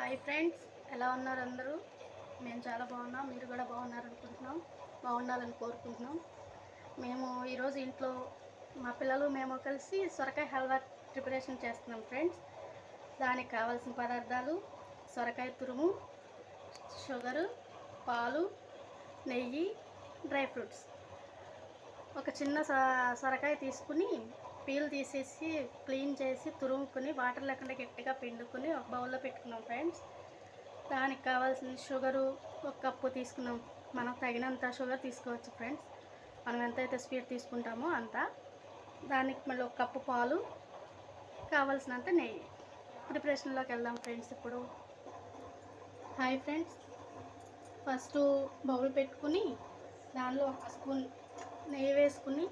Hi friends, ఎలా ఉన్నారు అందరూ? మేము చాలా బాగున్నాం. మీరు కూడా బాగున్నారనుకుంటున్నాం, బాగుండాలని కోరుకుంటున్నాం. మేము ఈరోజు ఇంట్లో మా పిల్లలు మేము కలిసి సొరకాయ హల్వా ప్రిపరేషన్ చేస్తున్నాం ఫ్రెండ్స్. దానికి కావాల్సిన పదార్థాలు: సొరకాయ తురుము, షుగరు, పాలు, నెయ్యి, డ్రై ఫ్రూట్స్. ఒక చిన్న సొరకాయ తీసుకుని పీల్ తీసేసి క్లీన్ చేసి తురుముకొని వాటర్ లేకుండా గట్టిగా పిండుకొని ఒక బౌల్లో పెట్టుకున్నాం ఫ్రెండ్స్. దానికి కావాల్సిన షుగరు ఒక కప్పు తీసుకున్నాం. మనకు తగినంత షుగర్ తీసుకోవచ్చు ఫ్రెండ్స్, మనం ఎంతైతే స్వీట్ తీసుకుంటామో అంత. దానికి మళ్ళీ ఒక కప్పు పాలు, కావాల్సినంత నెయ్యి. ప్రిపరేషన్లోకి వెళ్దాం ఫ్రెండ్స్ ఇప్పుడు. హాయ్ ఫ్రెండ్స్, ఫస్ట్ బౌల్ పెట్టుకుని దానిలో ఒక స్పూన్ నెయ్యి వేసుకుని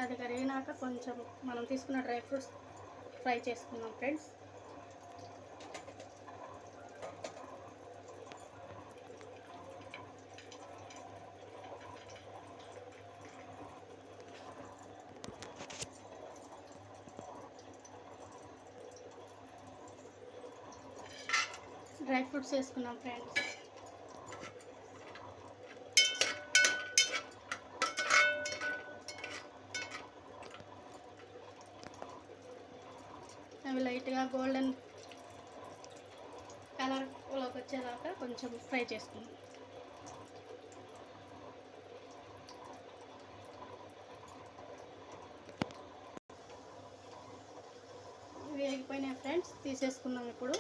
అది కరిగినాక కొంచెం మనం తీసుకున్న డ్రై ఫ్రూట్స్ ఫ్రై చేసుకున్నాం ఫ్రెండ్స్. డ్రై ఫ్రూట్స్ వేసుకున్నాం ఫ్రెండ్స్. అవి లైట్గా గోల్డెన్ కలర్లోకి వచ్చేదాకా కొంచెం ఫ్రై చేసుకుందాం. వేగిపోయినాయి ఫ్రెండ్స్, తీసేసుకుందాం ఇప్పుడు.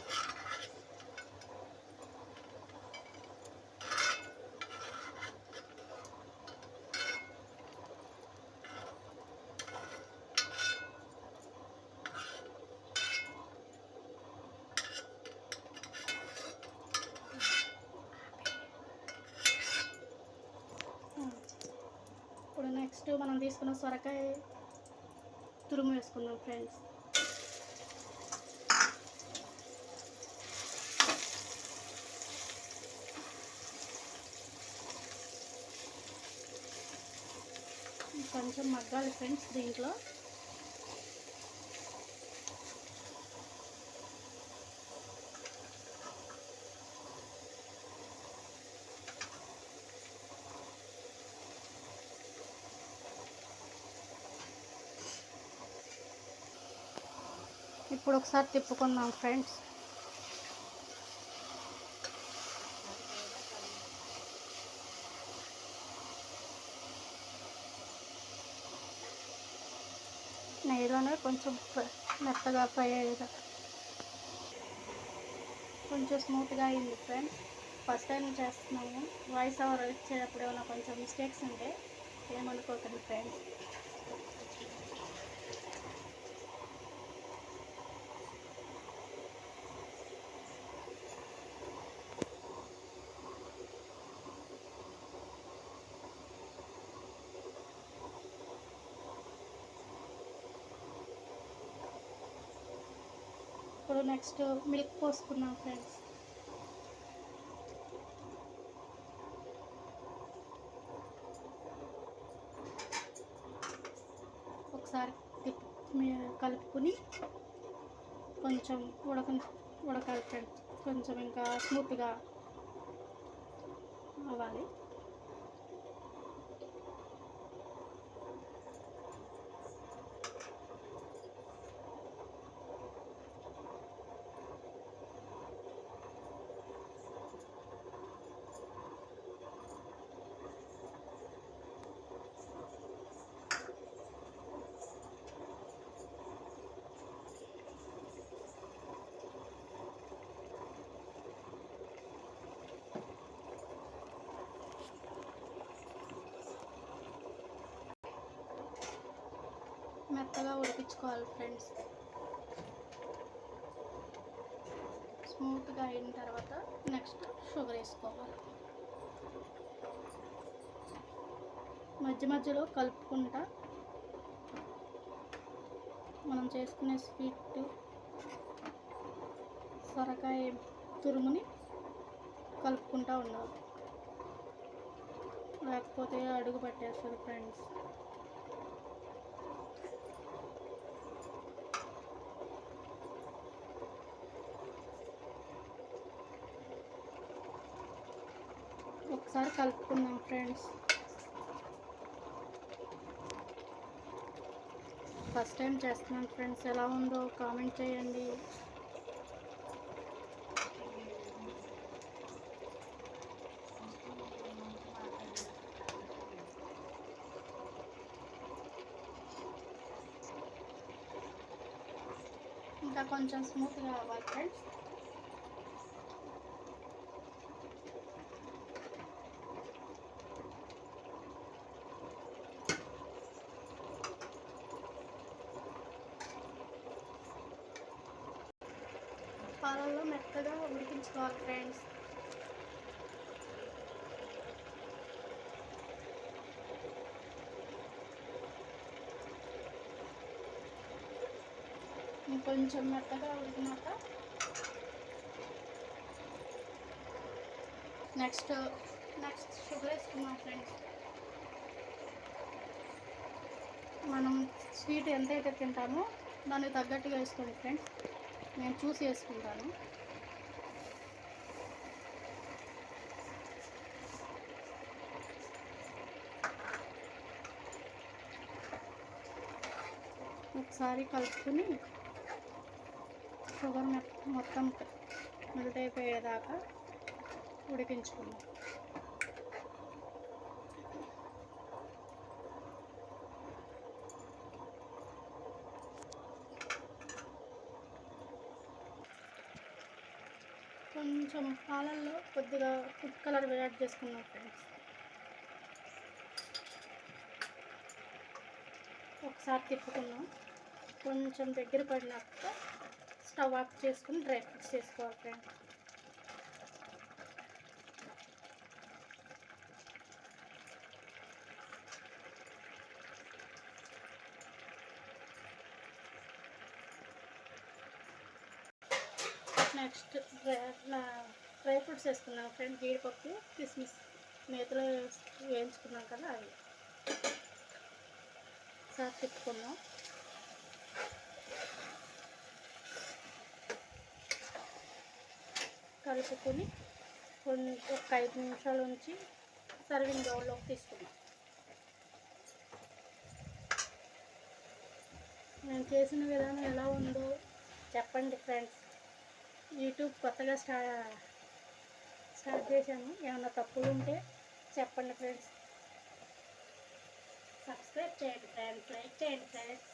ఇప్పుడు నెక్స్ట్ మనం తీసుకున్న సొరకాయ తురుము వేసుకుందాం ఫ్రెండ్స్. కొంచెం మగ్గాలి ఫ్రెండ్స్ దీంట్లో. ఇప్పుడు ఒకసారి తిప్పుకుందాం ఫ్రెండ్స్. నెయ్యిలోనే కొంచెం మెత్తగా ఫ్రై అయ్యేది, కొంచెం స్మూత్గా అయింది ఫ్రెండ్స్. ఫస్ట్ టైం చేస్తున్నాము, వాయిస్ ఓవర్ ఇచ్చేటప్పుడు ఏమైనా కొంచెం మిస్టేక్స్ ఉంటే ఏమనుకోకండి ఫ్రెండ్స్. ఇప్పుడు నెక్స్ట్ మిల్క్ పోసుకున్నాం ఫ్రెండ్స్. ఒకసారి కలుపుకుని కొంచెం ఉడకాలి ఫ్రెండ్స్. కొంచెం ఇంకా స్మూత్గా అవ్వాలి. మెత్తగా ఉడికించుకోవాలి ఫ్రెండ్స్. స్మూత్గా అయిన తర్వాత నెక్స్ట్ షుగర్ వేసుకోవాలి. మధ్య మధ్యలో కలుపుకుంటా మనం చేసుకునే స్వీట్ సొరకాయ తురుముని కలుపుకుంటూ ఉండాలి, లేకపోతే అడుగు పట్టేస్తుంది ఫ్రెండ్స్. ఒకసారి కలుపుకుందాం ఫ్రెండ్స్. ఫస్ట్ టైం చేస్తున్నాను ఫ్రెండ్స్, ఎలా ఉందో కామెంట్ చేయండి. ఇంకా కొంచెం స్మూత్గా అవ్వాలి ఫ్రెండ్స్. పాలల్లో మెత్తగా ఉడికించుకోవాలి ఫ్రెండ్స్. ఇంకొంచెం మెత్తగా ఉడికినాక నెక్స్ట్ షుగర్ వేసుకున్నాం ఫ్రెండ్స్. మనం స్వీట్ ఎంతైతే తింటామో దానికి తగ్గట్టుగా వేసుకోండి ఫ్రెండ్స్. నేను చూసి వేసుకుంటాను. ఒకసారి కలుపుకొని షుగర్ మొత్తం మెల్ట్ అయిపోయేదాకా ఉడికించుకుందాం. కొంచెం పాలల్లో కొద్దిగా ఫుడ్ కలర్ యాడ్ చేసుకున్నాం ఫ్రెండ్స్. ఒకసారి తిప్పుకున్నాం. కొంచెం దగ్గర పడినాక స్టవ్ ఆఫ్ చేసుకుని డ్రై ఫ్రూట్స్ చేసుకోవాలి ఫ్రెండ్స్. నెక్స్ట్ డ్రై ఫ్రూట్స్ వేసుకున్నాం ఫ్రెండ్స్. జీడిపప్పు, కిస్మిస్ నేతిలో వేయించుకున్నాం కదా అవి ఒకసారి తిప్పుకున్నాం. కలుపుకొని ఒక 5 నిమిషాల నుంచి సర్వింగ్ బౌల్లోకి తీసుకున్నాం. నేను చేసిన విధానం ఎలా ఉందో చెప్పండి ఫ్రెండ్స్. యూట్యూబ్ కొత్తగా స్టార్ట్ చేశాను. ఏమైనా తప్పులు ఉంటే చెప్పండి ఫ్రెండ్స్. సబ్స్క్రైబ్ చేయండి ఫ్రెండ్స్, లైక్ చేయండి ఫ్రెండ్స్.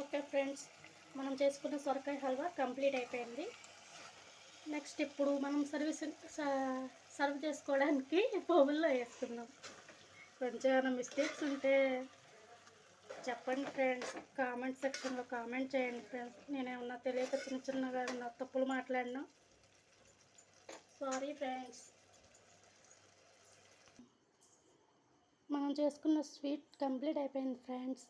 ఓకే ఫ్రెండ్స్, మనం చేసుకున్న సొరకాయ హల్వా కంప్లీట్ అయిపోయింది. నెక్స్ట్ ఇప్పుడు మనం సర్వ్ చేసుకోవడానికి బౌల్లో వేసుకుందాం. కొంచెం ఏమైనా మిస్టేక్స్ ఉంటే చెప్పండి ఫ్రెండ్స్, కామెంట్ సెక్షన్లో కామెంట్ చేయండి ఫ్రెండ్స్. నేనేమన్నా తెలియక చిన్నగా ఏమన్నా తప్పులు మాట్లాడినా సారీ ఫ్రెండ్స్. మనం చేసుకున్న స్వీట్ కంప్లీట్ అయిపోయింది ఫ్రెండ్స్.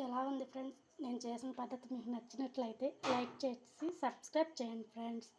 ఎలా ఉంది ఫ్రెండ్స్? నేను చేసిన పద్ధతి మీకు నచ్చినట్లయితే లైక్ చేసి సబ్స్క్రైబ్ చేయండి ఫ్రెండ్స్.